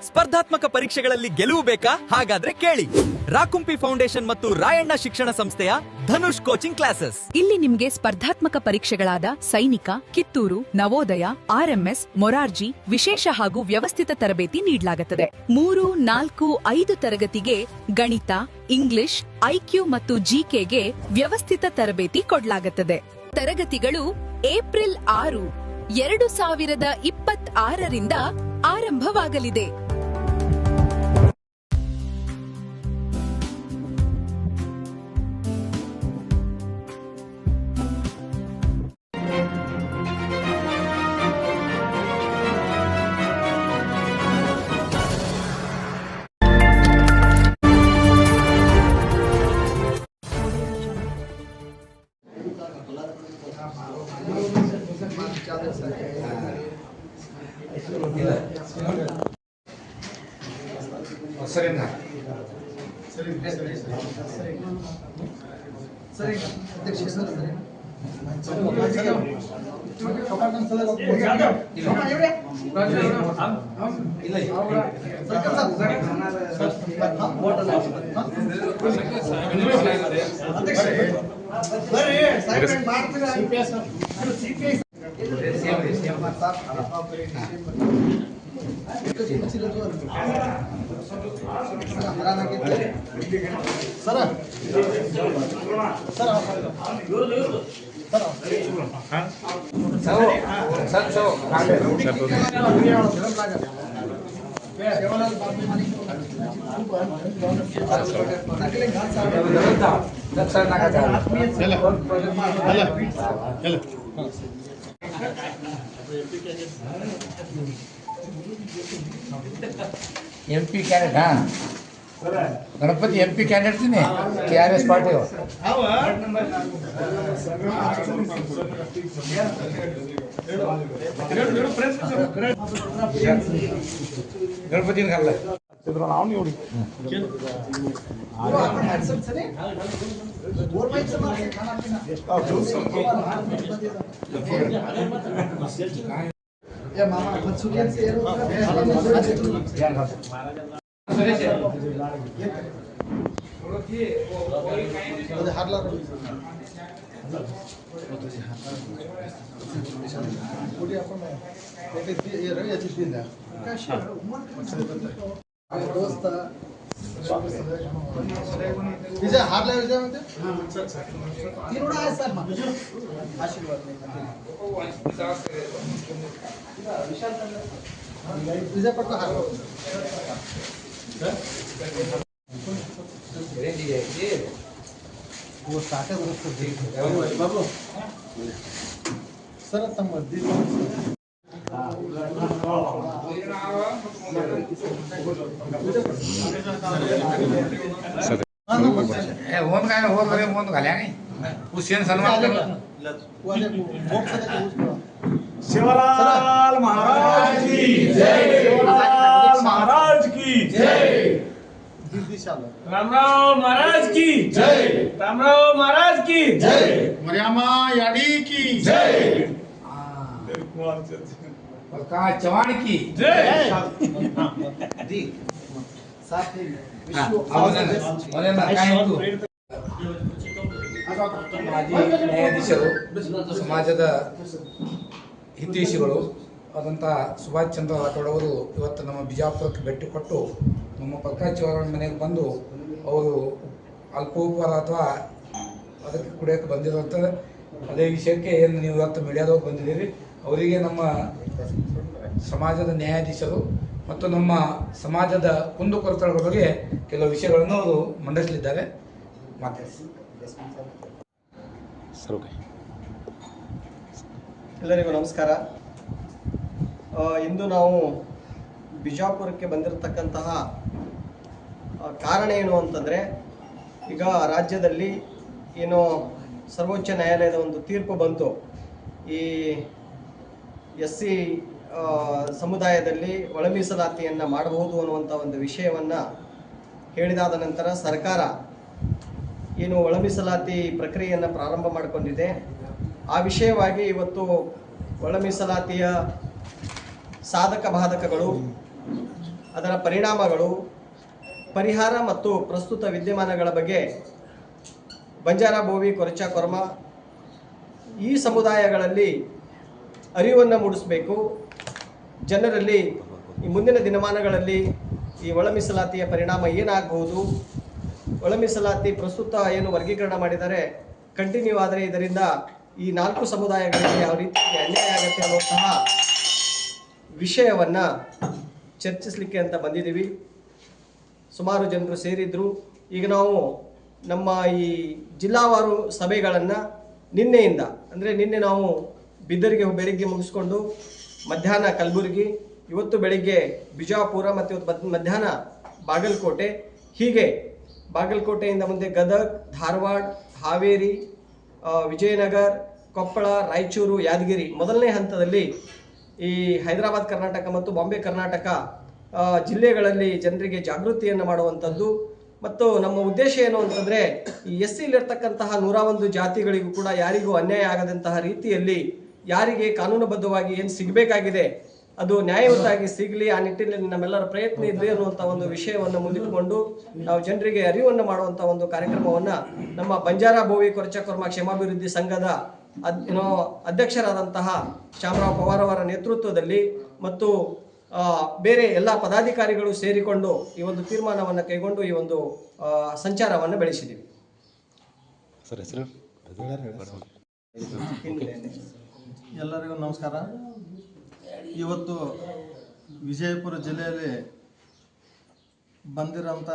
ಸ್ಪರ್ಧಾತ್ಮಕ ಪರೀಕ್ಷೆಗಳಲ್ಲಿ ಗೆಲುವು ಬೇಕಾ? ಹಾಗಾದ್ರೆ ಕೇಳಿ ರಾಕುಂಪಿ ಫೌಂಡೇಶನ್ ಮತ್ತು ರಾಯಣ್ಣ ಶಿಕ್ಷಣ ಸಂಸ್ಥೆಯ ಧನುಷ್ ಕೋಚಿಂಗ್ ಕ್ಲಾಸಸ್. ಇಲ್ಲಿ ನಿಮ್ಗೆ ಸ್ಪರ್ಧಾತ್ಮಕ ಪರೀಕ್ಷೆಗಳಾದ ಸೈನಿಕ, ಕಿತ್ತೂರು, ನವೋದಯ, RMS, ಮೊರಾರ್ಜಿ ವಿಶೇಷ ಹಾಗೂ ವ್ಯವಸ್ಥಿತ ತರಬೇತಿ ನೀಡಲಾಗುತ್ತದೆ. 3, 4, 5 ತರಗತಿಗೆ ಗಣಿತ, ಇಂಗ್ಲಿಷ್, IQ ಮತ್ತು GKಗೆ ವ್ಯವಸ್ಥಿತ ತರಬೇತಿ ಕೊಡಲಾಗುತ್ತದೆ. ತರಗತಿಗಳು ಏಪ್ರಿಲ್ 6, 2026ರಿಂದ ಆರಂಭವಾಗಲಿದೆ. MP candidate Ganapati MP candidate ನೀನೆ KRS ಪಾರ್ಟಿ ಗಣಪತಿ ಕಲ್ಲ ನಾವು ನೋಡಿ मामा से विजय हारला विजय म्हणते तीन आहे सर आशीर्वाद विजय पटना हारला वो स्टार्टर बाबू सर तಮ್ಮ शिवलाल महाराज की जय, शिवलाल महाराज की जय, राम राम महाराज की जय, राम राम महाराज की जय, मरियामा याडी की जय, चव्हाण की जय, ಮಾಜಿ ನ್ಯಾಯಾಧೀಶರು, ಸಮಾಜದ ಹಿತೈಷಿಗಳು ಆದಂಥ ಸುಭಾಷ್ ಚಂದ್ರ ರಾಠೋಡ್ ಅವರು ಇವತ್ತು ನಮ್ಮ ಬಿಜಾಪುರಕ್ಕೆ ಭೇಟಿ ಕೊಟ್ಟು ನಮ್ಮ ಪ್ರಕಾಶ್ ಅವರ ಮನೆಗೆ ಬಂದು ಅವರು ಅಲ್ಪೋಪಹಾರ ಅಥವಾ ಅದಕ್ಕೆ ಕುಡಿಯೋಕ್ಕೆ ಬಂದಿರುವಂಥ ಅದೇ ವಿಷಯಕ್ಕೆ ಏನು ನೀವು ಇವತ್ತು ಮೀಡಿಯಾದವ್ರು ಬಂದಿದ್ದೀರಿ, ಅವರಿಗೆ ನಮ್ಮ ಸಮಾಜದ ನ್ಯಾಯಾಧೀಶರು ಮತ್ತು ನಮ್ಮ ಸಮಾಜದ ಕುಂದುಕೊರತೆಗಳ ಬಗ್ಗೆ ಕೆಲವು ವಿಷಯಗಳನ್ನು ಅವರು ಮಂಡಿಸಲಿದ್ದಾರೆ. ಮಾತಾಡಿಸಿ ಎಲ್ಲರಿಗೂ ನಮಸ್ಕಾರ. ಇಂದು ನಾವು ಬಿಜಾಪುರಕ್ಕೆ ಬಂದಿರತಕ್ಕಂತಹ ಕಾರಣ ಏನು ಅಂತಂದರೆ, ಈಗ ರಾಜ್ಯದಲ್ಲಿ ಏನು ಸರ್ವೋಚ್ಚ ನ್ಯಾಯಾಲಯದ ಒಂದು ತೀರ್ಪು ಬಂತು. ಈ SC ಸಮುದಾಯದಲ್ಲಿ ಒಳ ಮೀಸಲಾತಿಯನ್ನು ಮಾಡಬಹುದು ಅನ್ನುವಂಥ ಒಂದು ವಿಷಯವನ್ನು ಹೇಳಿದಾದ ನಂತರ ಸರ್ಕಾರ ಏನು ಒಳ ಮೀಸಲಾತಿ ಪ್ರಕ್ರಿಯೆಯನ್ನು ಪ್ರಾರಂಭ ಮಾಡಿಕೊಂಡಿದೆ. ಆ ವಿಷಯವಾಗಿ ಇವತ್ತು ಒಳ ಮೀಸಲಾತಿಯ ಸಾಧಕ ಬಾಧಕಗಳು ಅದರ ಪರಿಣಾಮಗಳು, ಪರಿಹಾರ ಮತ್ತು ಪ್ರಸ್ತುತ ವಿದ್ಯಮಾನಗಳ ಬಗ್ಗೆ ಬಂಜಾರ, ಬೋವಿ, ಕೊರಚ, ಕೊರ್ಮ ಈ ಸಮುದಾಯಗಳಲ್ಲಿ ಅರಿವನ್ನು ಮೂಡಿಸಬೇಕು. ಜನರಲ್ಲಿ ಈ ಮುಂದಿನ ದಿನಮಾನಗಳಲ್ಲಿ ಈ ಒಳ ಮೀಸಲಾತಿಯ ಪರಿಣಾಮ ಏನಾಗಬಹುದು, ಒಳ ಮೀಸಲಾತಿ ಪ್ರಸ್ತುತ ಏನು ವರ್ಗೀಕರಣ ಮಾಡಿದರೆ ಕಂಟಿನ್ಯೂ ಆದರೆ ಇದರಿಂದ ಈ 4 ಸಮುದಾಯಗಳಿಗೆ ಯಾವ ರೀತಿ ಅನ್ಯಾಯ ಆಗುತ್ತೆ ಅನ್ನುವಂತಹ ವಿಷಯವನ್ನು ಚರ್ಚಿಸಲಿಕ್ಕೆ ಅಂತ ಬಂದಿದ್ದೀವಿ. ಸುಮಾರು ಜನರು ಸೇರಿದ್ರು. ಈಗ ನಾವು ನಮ್ಮ ಈ ಜಿಲ್ಲಾವಾರು ಸಭೆಗಳನ್ನು ನಿನ್ನೆಯಿಂದ, ಅಂದರೆ ನಿನ್ನೆ ನಾವು ಬೀದರ್ಗೆ ಬೆಳಿಗ್ಗೆ ಮುಗಿಸ್ಕೊಂಡು ಮಧ್ಯಾಹ್ನ ಕಲಬುರಗಿ, ಇವತ್ತು ಬೆಳಿಗ್ಗೆ ಬಿಜಾಪುರ ಮತ್ತು ಇವತ್ತು ಮಧ್ಯಾಹ್ನ ಬಾಗಲಕೋಟೆ, ಹೀಗೆ ಬಾಗಲಕೋಟೆಯಿಂದ ಮುಂದೆ ಗದಗ್, ಧಾರವಾಡ, ಹಾವೇರಿ, ವಿಜಯನಗರ, ಕೊಪ್ಪಳ, ರಾಯಚೂರು, ಯಾದಗಿರಿ ಮೊದಲನೇ ಹಂತದಲ್ಲಿ ಈ ಹೈದರಾಬಾದ್ ಕರ್ನಾಟಕ ಮತ್ತು ಬಾಂಬೆ ಕರ್ನಾಟಕ ಜಿಲ್ಲೆಗಳಲ್ಲಿ ಜನರಿಗೆ ಜಾಗೃತಿಯನ್ನು ಮಾಡುವಂಥದ್ದು. ಮತ್ತು ನಮ್ಮ ಉದ್ದೇಶ ಏನು ಅಂತಂದರೆ ಈ SCಯಲ್ಲಿರ್ತಕ್ಕಂತಹ 101 ಜಾತಿಗಳಿಗೂ ಕೂಡ ಯಾರಿಗೂ ಅನ್ಯಾಯ ಆಗದಂತಹ ರೀತಿಯಲ್ಲಿ ಯಾರಿಗೆ ಕಾನೂನುಬದ್ಧವಾಗಿ ಏನು ಸಿಗಬೇಕಾಗಿದೆ ಅದು ನ್ಯಾಯಯುತವಾಗಿ ಸಿಗಲಿ, ಆ ನಿಟ್ಟಿನಲ್ಲಿ ನಮ್ಮೆಲ್ಲರ ಪ್ರಯತ್ನ ಇದೆ ಅನ್ನುವಂಥ ಒಂದು ವಿಷಯವನ್ನು ಮುಂದಿಟ್ಟುಕೊಂಡು ನಾವು ಜನರಿಗೆ ಅರಿವನ್ನು ಮಾಡುವಂಥ ಒಂದು ಕಾರ್ಯಕ್ರಮವನ್ನು ನಮ್ಮ ಬಂಜಾರ, ಬೋವಿ, ಕೊರಚ, ಕೊರ್ಮ ಕ್ಷೇಮಾಭಿವೃದ್ಧಿ ಸಂಘದ ಅಧ್ಯಕ್ಷರಾದಂತಹ ಶ್ಯಾಮರಾವ್ ಪವಾರ್ ಅವರ ನೇತೃತ್ವದಲ್ಲಿ ಮತ್ತು ಬೇರೆ ಎಲ್ಲ ಪದಾಧಿಕಾರಿಗಳು ಸೇರಿಕೊಂಡು ಈ ಒಂದು ತೀರ್ಮಾನವನ್ನು ಕೈಗೊಂಡು ಈ ಒಂದು ಸಂಚಾರವನ್ನು ಬೆಳೆಸಿದ್ದೀವಿ. ಎಲ್ಲರಿಗೂ ನಮಸ್ಕಾರ. ಇವತ್ತು ವಿಜಯಪುರ ಜಿಲ್ಲೆಯಲ್ಲಿ ಬಂದಿರೋಂಥ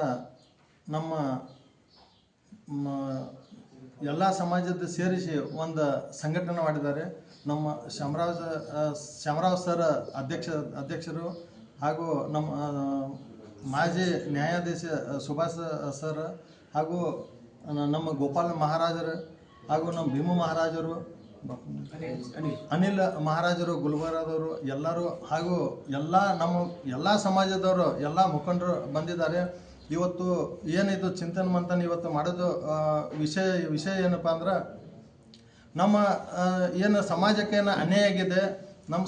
ನಮ್ಮ ಎಲ್ಲ ಸಮಾಜದ ಸೇರಿಸಿ ಒಂದು ಸಂಘಟನೆ ಮಾಡಿದ್ದಾರೆ. ನಮ್ಮ ಶ್ಯಾಮರಾವ್ ಸರ್ ಅಧ್ಯಕ್ಷರು ಹಾಗೂ ನಮ್ಮ ಮಾಜಿ ನ್ಯಾಯಾಧೀಶ ಸುಭಾಷ್ ಸರ್ ಹಾಗೂ ನಮ್ಮ ಗೋಪಾಲ ಮಹಾರಾಜರು ಹಾಗೂ ನಮ್ಮ ಭೀಮು ಮಹಾರಾಜರು, ಅನಿಲ್ ಮಹಾರಾಜರು, ಗುಲ್ಬರ್ಗಾದವರು ಎಲ್ಲರೂ ಹಾಗೂ ಎಲ್ಲ ಸಮಾಜದವರು ಎಲ್ಲ ಮುಖಂಡರು ಬಂದಿದ್ದಾರೆ. ಇವತ್ತು ಏನಿದು ಚಿಂತನೆ ಮಂಥನ ಇವತ್ತು ಮಾಡೋದು ವಿಷಯ ಏನಪ್ಪ ಅಂದ್ರೆ ನಮ್ಮ ಏನು ಸಮಾಜಕ್ಕೆ ಏನು ಅನ್ಯಾಯ ಆಗಿದೆ, ನಮ್ಮ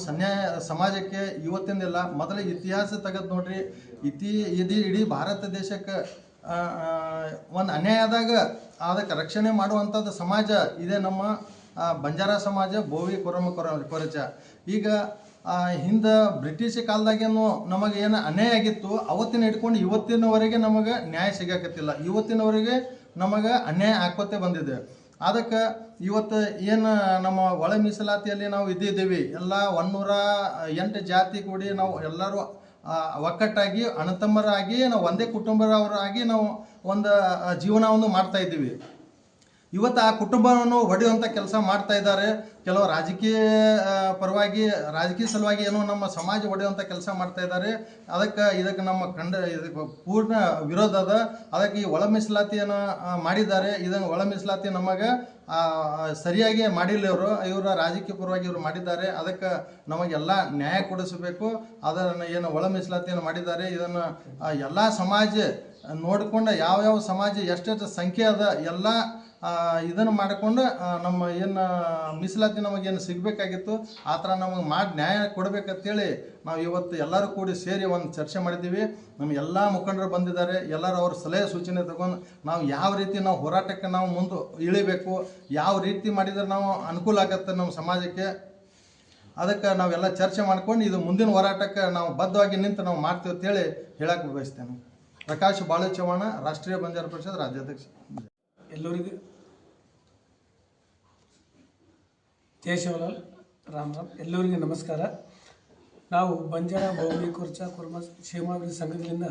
ಸಮಾಜಕ್ಕೆ ಇವತ್ತಿಂದಿಲ್ಲ, ಮೊದಲ ಇತಿಹಾಸ ತೆಗೆದು ನೋಡ್ರಿ. ಇಡೀ ಭಾರತ ದೇಶಕ್ಕೆ ಒಂದು ಅನ್ಯಾಯ ಆದಾಗ ಅದಕ್ಕೆ ರಕ್ಷಣೆ ಮಾಡುವಂಥದ್ದು ಸಮಾಜ ಇದೆ ನಮ್ಮ ಬಂಜಾರ ಸಮಾಜ, ಬೋವಿ, ಕೊರಚ. ಈಗ ಹಿಂದೆ ಬ್ರಿಟಿಷ್ ಕಾಲದಾಗೇನು ನಮಗೆ ಏನು ಅನ್ಯಾಯ ಆಗಿತ್ತು ಅವತ್ತಿನ ಹಿಡ್ಕೊಂಡು ಇವತ್ತಿನವರೆಗೆ ನಮಗೆ ನ್ಯಾಯ ಸಿಗಕತ್ತಿಲ್ಲ. ಇವತ್ತಿನವರೆಗೆ ನಮಗೆ ಅನ್ಯಾಯ ಆಕೋತೆ ಬಂದಿದೆ. ಅದಕ್ಕೆ ಇವತ್ತು ಏನು ನಮ್ಮ ಒಳ ಮೀಸಲಾತಿಯಲ್ಲಿ ನಾವು ಇದ್ದಿದ್ದೀವಿ, ಎಲ್ಲ 108 ಜಾತಿ ಕೂಡಿ ನಾವು ಎಲ್ಲರೂ ಒಕ್ಕಟ್ಟಾಗಿ ಅಣ್ಣತಮ್ಮರಾಗಿ ನಾವು ಒಂದೇ ಕುಟುಂಬದವರಾಗಿ ನಾವು ಒಂದು ಜೀವನವನ್ನು ಮಾಡ್ತಾ ಇದ್ದೀವಿ. ಇವತ್ತು ಆ ಕುಟುಂಬವನ್ನು ಹೊಡೆಯುವಂಥ ಕೆಲಸ ಮಾಡ್ತಾ ಇದ್ದಾರೆ. ಕೆಲವು ರಾಜಕೀಯ ಸಲುವಾಗಿ ಏನೋ ನಮ್ಮ ಸಮಾಜ ಹೊಡೆಯುವಂಥ ಕೆಲಸ ಮಾಡ್ತಾ ಇದ್ದಾರೆ. ಇದಕ್ಕೆ ನಮ್ಮ ಇದಕ್ಕೆ ಪೂರ್ಣ ವಿರೋಧ ಅದ. ಅದಕ್ಕೆ ಈ ಒಳ ಮೀಸಲಾತಿಯನ್ನು ಮಾಡಿದ್ದಾರೆ. ಇದನ್ನು ಒಳ ಮೀಸಲಾತಿ ನಮಗೆ ಸರಿಯಾಗಿ ಮಾಡಿಲ್ಲ. ಇವರ ರಾಜಕೀಯ ಪರವಾಗಿ ಇವರು ಮಾಡಿದ್ದಾರೆ. ಅದಕ್ಕೆ ನಮಗೆಲ್ಲ ನ್ಯಾಯ ಕೊಡಿಸಬೇಕು. ಅದನ್ನು ಏನು ಒಳ ಮೀಸಲಾತಿಯನ್ನು ಮಾಡಿದ್ದಾರೆ ಇದನ್ನು ಎಲ್ಲ ಸಮಾಜ ನೋಡಿಕೊಂಡು ಯಾವ ಸಮಾಜ ಎಷ್ಟೆಷ್ಟು ಸಂಖ್ಯೆ ಅದ ಎಲ್ಲ ಇದನ್ನು ಮಾಡಿಕೊಂಡು ನಮ್ಮ ಏನು ಮೀಸಲಾತಿ ನಮಗೇನು ಸಿಗಬೇಕಾಗಿತ್ತು ಆ ಥರ ನಮಗೆ ಮಾಡಿ ನ್ಯಾಯ ಕೊಡಬೇಕಂತೇಳಿ ನಾವು ಇವತ್ತು ಎಲ್ಲರೂ ಕೂಡಿ ಸೇರಿ ಒಂದು ಚರ್ಚೆ ಮಾಡಿದ್ದೀವಿ. ನಮ್ಮ ಎಲ್ಲ ಮುಖಂಡರು ಬಂದಿದ್ದಾರೆ. ಎಲ್ಲರೂ ಅವ್ರ ಸಲಹೆ ಸೂಚನೆ ತಗೊಂಡು ನಾವು ಯಾವ ರೀತಿ ನಾವು ಹೋರಾಟಕ್ಕೆ ನಾವು ಮುಂದೆ ಇಳಿಬೇಕು, ಯಾವ ರೀತಿ ಮಾಡಿದರೆ ನಾವು ಅನುಕೂಲ ಆಗತ್ತೆ ನಮ್ಮ ಸಮಾಜಕ್ಕೆ, ಅದಕ್ಕೆ ನಾವೆಲ್ಲ ಚರ್ಚೆ ಮಾಡ್ಕೊಂಡು ಇದು ಮುಂದಿನ ಹೋರಾಟಕ್ಕೆ ನಾವು ಬದ್ಧವಾಗಿ ನಿಂತು ನಾವು ಮಾಡ್ತೀವಿ ಅಂತೇಳಿ ಹೇಳಕ್ಕೆ ಬಯಸ್ತೇನೆ. ಪ್ರಕಾಶ್ ಬಾಳು ಚವ್ಹಾಣ, ರಾಷ್ಟ್ರೀಯ ಬಂಜಾರ ಪರಿಷತ್ ರಾಜ್ಯಾಧ್ಯಕ್ಷ. ಎಲ್ಲರಿಗೂ ಜೈ ಶಿವಲಾಲ್, ರಾಮ್ ಎಲ್ಲರಿಗೂ ನಮಸ್ಕಾರ. ನಾವು ಬಂಜಾರ, ಬೋವಿ, ಕೊರಚ, ಕೊರ್ಮ ಕ್ಷೇಮಾಭಿವೃದ್ಧಿ ಸಂಘದಿಂದ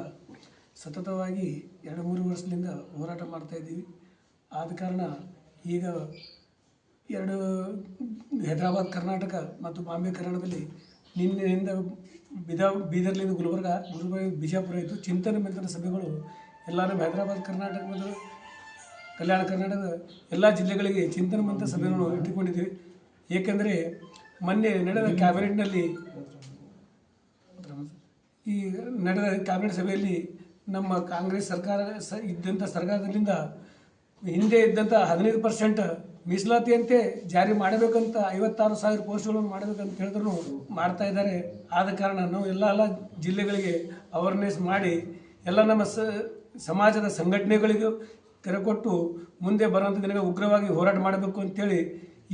ಸತತವಾಗಿ 2-3 ವರ್ಷದಿಂದ ಹೋರಾಟ ಮಾಡ್ತಾಯಿದ್ದೀವಿ. ಆದ ಕಾರಣ ಈಗ 2 ಹೈದರಾಬಾದ್ ಕರ್ನಾಟಕ ಮತ್ತು ಬಾಂಬೆ ಕರ್ನಾಟಕದಲ್ಲಿ ನಿನ್ನೆಯಿಂದ ಬೀದರ್ಲಿಂದ ಗುಲ್ಬರ್ಗ ಬಿಜಾಪುರ ಇತ್ತು. ಚಿಂತನೆ ಮಂಥನ ಸಭೆಗಳು ಎಲ್ಲ ನಮ್ಮ ಹೈದರಾಬಾದ್ ಕರ್ನಾಟಕ ಮತ್ತು ಕಲ್ಯಾಣ ಕರ್ನಾಟಕದ ಎಲ್ಲ ಜಿಲ್ಲೆಗಳಿಗೆ ಚಿಂತನೆ ಮಂಥನ ಸಭೆಗಳನ್ನು ಇಟ್ಟುಕೊಂಡಿದ್ದೀವಿ. ಏಕೆಂದರೆ ಮೊನ್ನೆ ನಡೆದ ಕ್ಯಾಬಿನೆಟ್ನಲ್ಲಿ ಸಭೆಯಲ್ಲಿ ನಮ್ಮ ಕಾಂಗ್ರೆಸ್ ಸರ್ಕಾರ ಇದ್ದಂಥ ಸರ್ಕಾರದಿಂದ ಹಿಂದೆ ಇದ್ದಂಥ 15% ಮೀಸಲಾತಿಯಂತೆ ಜಾರಿ ಮಾಡಬೇಕಂತ 56,000 ಪೋಸ್ಟ್ಗಳನ್ನು ಮಾಡಬೇಕಂತ ಹೇಳಿದ್ರು ಮಾಡ್ತಾ ಇದ್ದಾರೆ. ಆದ ಕಾರಣ ನಾವು ಎಲ್ಲ ಜಿಲ್ಲೆಗಳಿಗೆ ಅವೇರ್ನೆಸ್ ಮಾಡಿ ಎಲ್ಲ ನಮ್ಮ ಸಮಾಜದ ಸಂಘಟನೆಗಳಿಗೂ ಕರೆ ಕೊಟ್ಟು ಮುಂದೆ ಬರುವಂಥ ದಿನಗಳು ಉಗ್ರವಾಗಿ ಹೋರಾಟ ಮಾಡಬೇಕು ಅಂತೇಳಿ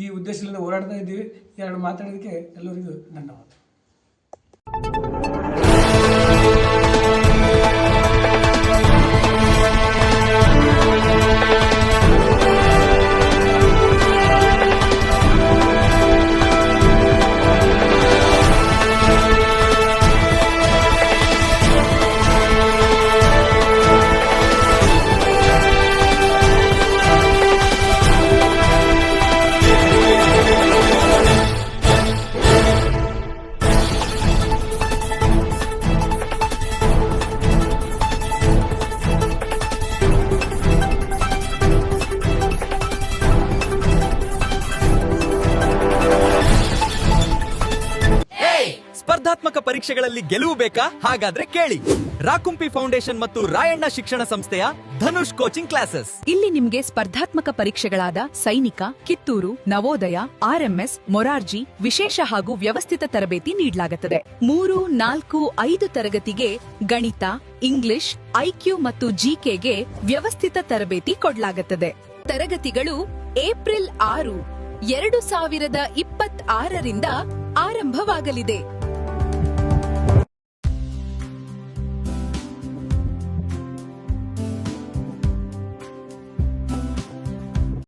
ಈ ಉದ್ದೇಶದಿಂದ ಹೋರಾಡ್ತಾ ಇದ್ದೀವಿ. ಎರಡು ಮಾತಾಡೋದಕ್ಕೆ ಎಲ್ಲರಿಗೂ ಧನ್ಯವಾದ. ಸ್ಪರ್ಧಾತ್ಮಕ ಪರೀಕ್ಷೆಗಳಲ್ಲಿ ಗೆಲುವು ಬೇಕಾ? ಹಾಗಾದ್ರೆ ಕೇಳಿ. ರಾಕುಂಪಿ ಫೌಂಡೇಶನ್ ಮತ್ತು ರಾಯಣ್ಣ ಶಿಕ್ಷಣ ಸಂಸ್ಥೆಯ ಧನುಷ್ ಕೋಚಿಂಗ್ ಕ್ಲಾಸಸ್. ಇಲ್ಲಿ ನಿಮ್ಗೆ ಸ್ಪರ್ಧಾತ್ಮಕ ಪರೀಕ್ಷೆಗಳಾದ ಸೈನಿಕ, ಕಿತ್ತೂರು, ನವೋದಯ, RMS, ಮೊರಾರ್ಜಿ ವಿಶೇಷ ಹಾಗೂ ವ್ಯವಸ್ಥಿತ ತರಬೇತಿ ನೀಡಲಾಗುತ್ತದೆ. 3, 4, 5 ತರಗತಿಗೆ ಗಣಿತ, ಇಂಗ್ಲಿಷ್, IQ ಮತ್ತು GKಗೆ ವ್ಯವಸ್ಥಿತ ತರಬೇತಿ ಕೊಡಲಾಗುತ್ತದೆ. ತರಗತಿಗಳು ಏಪ್ರಿಲ್ 6, 2026ರಿಂದ ಆರಂಭವಾಗಲಿದೆ.